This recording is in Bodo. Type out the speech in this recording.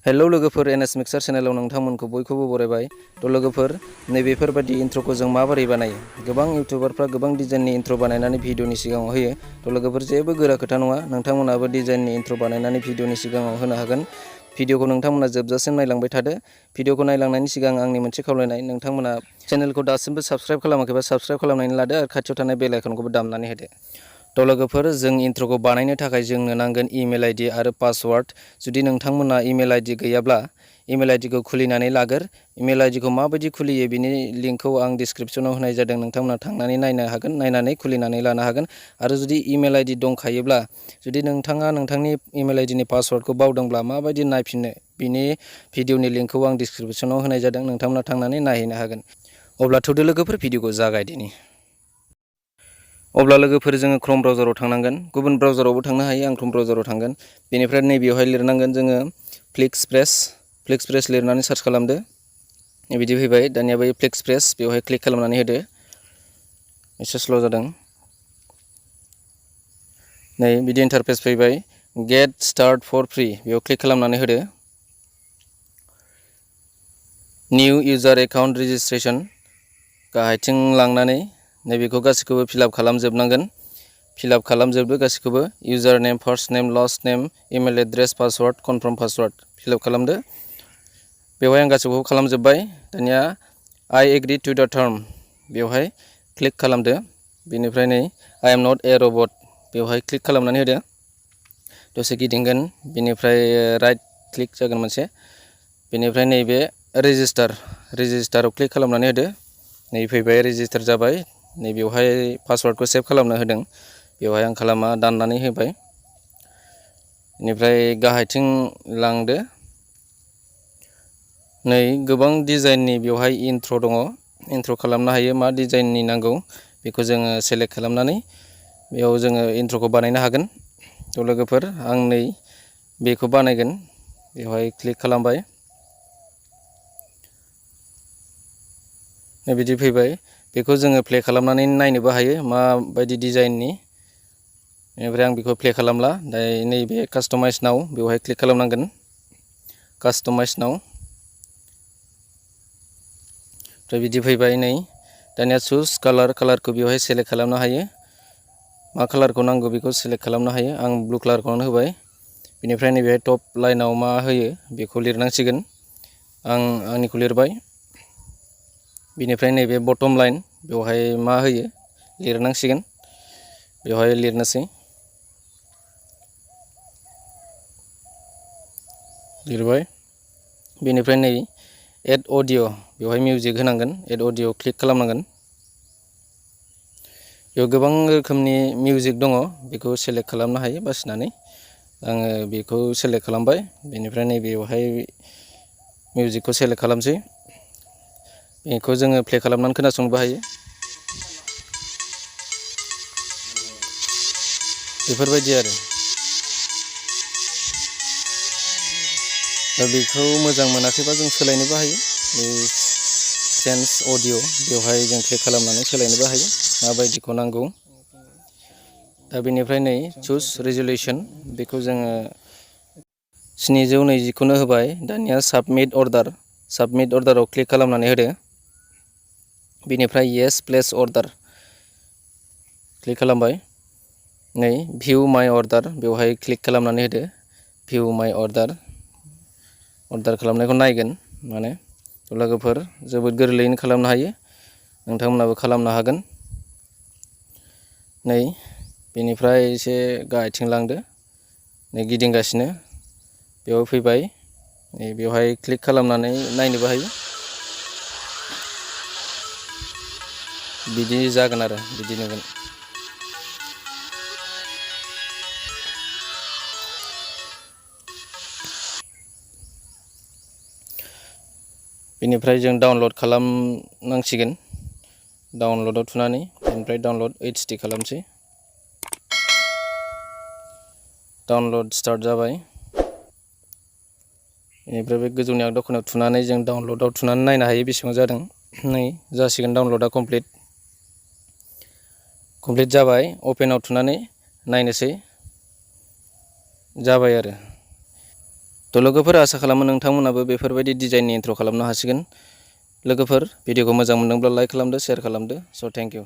हेलौ लोगोफोर एनएस मिक्सार चेनेलाव नोंथांमोनखौ बयखौबो बरायबाय। लोगोफोर नैबेफोरबायदि इन्ट्र'खौ जों माबोरै बानायो? गोबां इउटिउबारफ्रा गोबां डिजाइननि इन्ट्र' बानायनानै भिडिअनि सिगाङाव होयो। लोगोफोर जेबो गोरा खोथा नङा, नोंथांमोनाबो डिजाइननि इन्ट्र' बानायनानै भिडिअनि सिगाङाव होनो हागोन। भिडिअखौ नोंथांमोना जोबजासिम नायलांबाय थादो। भिडिअखौ नायलांनायनि सिगां आंनि मोनसे खावलायनाय, नोंथांमोना चेनेलखौ दासिमबो साबस्क्राइब खालामाखैबा साबस्क्राइब खालामनानै लादो आरो खाथियाव थानाय बेल आइकनखौबो दामनानै होदो। लोगोफोर जों इन्ट्र'खौ बानायनो थाखाय जोंनो नांगोन इमेल आइडि आरो पासवार्ड। जुदि नोंथांमोना इमेल आइडि गैयाब्ला इमेल आइडिखौ खुलिनानै लागोर। इमेल आइडिखौ माबायदि खुलियो बिनि लिंकखौ आं डिसक्रिपसनाव होनाय जादों, नोंथांमोना थांनानै नायनो हागोन, नायनानै खुलिनानै लानो हागोन। आरो जुदि इमेल आइडि दंखायोब्ला, जुदि नोंथाङा नोंथांनि इमेल आइडिनि पासवार्डखौ बावदोंब्ला माबायदि नायफिननो बिनि भिडिअनि लिंकखौ आं डिसक्रिपसनाव होनाय जादों, नोंथांमोना थांनानै नायहैनो हागोन। अब्ला थौदो लोगोफोर भिडिअखौ जागायदिनि। अब्ला लोगोफोर जोङो क्रोम ब्राउजाराव थांनांगोन, गुबुन ब्राउजारावबो थांनो हायो, आं क्रोम ब्राउजाराव थांगोन। बेनिफ्राय नैबेयावहाय लिरनांगोन जोङो फ्लिक्सप्रेस लिरनानै सार्च खालामदो। बिदि फैबाय, दानिया बै फ्लिक्सप्रेस बेवहाय क्लिक खालामनानै होदो। एसे स्ल' जादों। नै बिदि इन्टारफेस फैबाय, गेट स्टार्ट फर फ्रि बेयाव क्लिक खालामनानै होदो। निउ इउजार एकाउन्ट रेजिस्ट्रेसन गाहायथिं लांनानै नैबेखौ गासैखौबो फिलआप खालामजोबनांगोन। फिलआप खालामजोबदो गासैखौबो, user name, first name, last name, email address, password, confirm password fill up खालामदो। बेवहाय आं गासैखौबो खालामजोब्बाय। दानिया I agree to the term बेवहाय क्लिक खालामदो। बेनिफ्राय नै I am not a robot बेवहाय क्लिक खालामनानै होदो। दसे गिदिंगोन, बेनिफ्राय राइट क्लिक जागोन मोनसे। बेनिफ्राय नैबे रेजिस्टाराव क्लिक खालामनानै होदो। नै फैबाय, रेजिस्टार जाबाय। नैबेवहाय पासवार्डखौ सेभ खालामनो होदों, बेवहाय आं खालामा, दाननानै होबाय। बेनिफ्राय गाहायथिं लांदो। नै गोबां डिजाइननि बेवहाय इन्ट्र' दङ, इन्ट्र' खालामनो हायो। मा डिजाइननि नांगौ बेखौ जोङो सेलेक्ट खालामनानै बेयाव जोङो इन्ट्र'खौ बानायनो हागोन। लोगोफोर आं नै बेखौ बानायगोन, बेवहाय क्लिक खालामबाय। बिदि फैबाय, बेखौ जोङो प्ले खालामनानै नायनोबो हायो माबायदि डिजाइननि। बेनिफ्राय आं बेखौ प्ले खालामला, दायो नैबे कास्टमाइज नाव बेवहाय क्लिक खालामनांगोन। कास्टमाइज नाव ओमफ्राय बिदि फैबाय। नै दानिया चुज कालारखौ बेवहाय सेलेक्ट खालामनो हायो, मा कालारखौ नांगौ बेखौ सेलेक्ट खालामनो हायो। आं ब्लु कालारखौनो होबाय। बेनिफ्राय नैबे टप लाइनाव मा होयो बेखौ लिरनांसिगोन, आं आंनिखौ लिरबाय। बेनिफ्राय नैबे बटम लाइन बेवहाय मा होयो लिरनांसिगोन, बेवहाय लिरनोसै, लिरबाय। बेनिफ्राय नै एड अडिअ बेवहाय मिउजिक होनांगोन, एड अडिअ क्लिक खालामनांगोन। बेयाव गोबां रोखोमनि मिउजिक दङ, बेखौ सेलेक्ट खालामनो हायो बासिनानै। आङो बेखौ सेलेक्ट खालामबाय। बेनिफ्राय नैबेयावहाय मिउजिकखौ सेलेक्ट खालामसै। बेखौ जोङो प्ले खालामनानै खोनासंनोबो हायो। बेफोरबायदि आरो दा बेखौ मोजां मोनाखैबा जों सोलायनोबो हायो। बे चेन्ज अडिअ बेवहाय जों क्लिक खालामनानै सोलायनोबो हायो माबायदिखौ नांगौ। दा बेनिफ्राय नै चुज रेजुलेसन बेखौ जोङो 720खौनो होबाय। दानिया साबमिट अर्डाराव क्लिक खालामनानै होदो। बेनिफ्राय येस प्लेस अर्डार क्लिक खालामबाय। नै भिउ माइ अर्डार बेवहाय क्लिक खालामनानै होदो। भिउ माइ अर्डार खालामनायखौ नायगोन। माने लोगोफोर जोबोद गोरलैयैनो खालामनो हायो, नोंथांमोनाबो खालामनो हागोन। नै बेनिफ्राय एसे गाहायथिं लांदो। नै गिदिंगासिनो, बेयाव फैबाय। नै बेवहाय क्लिक खालामनानै नायनोबो हायो। बिदि जागोन आरो बिदि नुगोन। बेनिफ्राय जों डाउनलड खालामनांसिगोन। डाउनलडआव थुनानै बेनिफ्राय डाउनलड HD खालामसै। डाउनलड स्टार्ट जाबाय। बेनिफ्राय बे गोजौनि आगदा खनायाव थुनानै जों डाउनलडआव थुनानै नायनो हायो बेसेबां जादों। नै जासिगोन डाउनलडआ कमप्लिट जाबाय। अपेनाव थुनानै नायनोसै, जाबाय आरो थ' लोगोफोर आसा खालामो नोंथांमोनाबो बेफोरबायदि डिजाइननि इन्ट्र खालामनो हासिगोन। लोगोफोर भिडिअखौ मोजां मोनदोंब्ला लाइक खालामदो, शेयार खालामदो। स' थेंक इउ।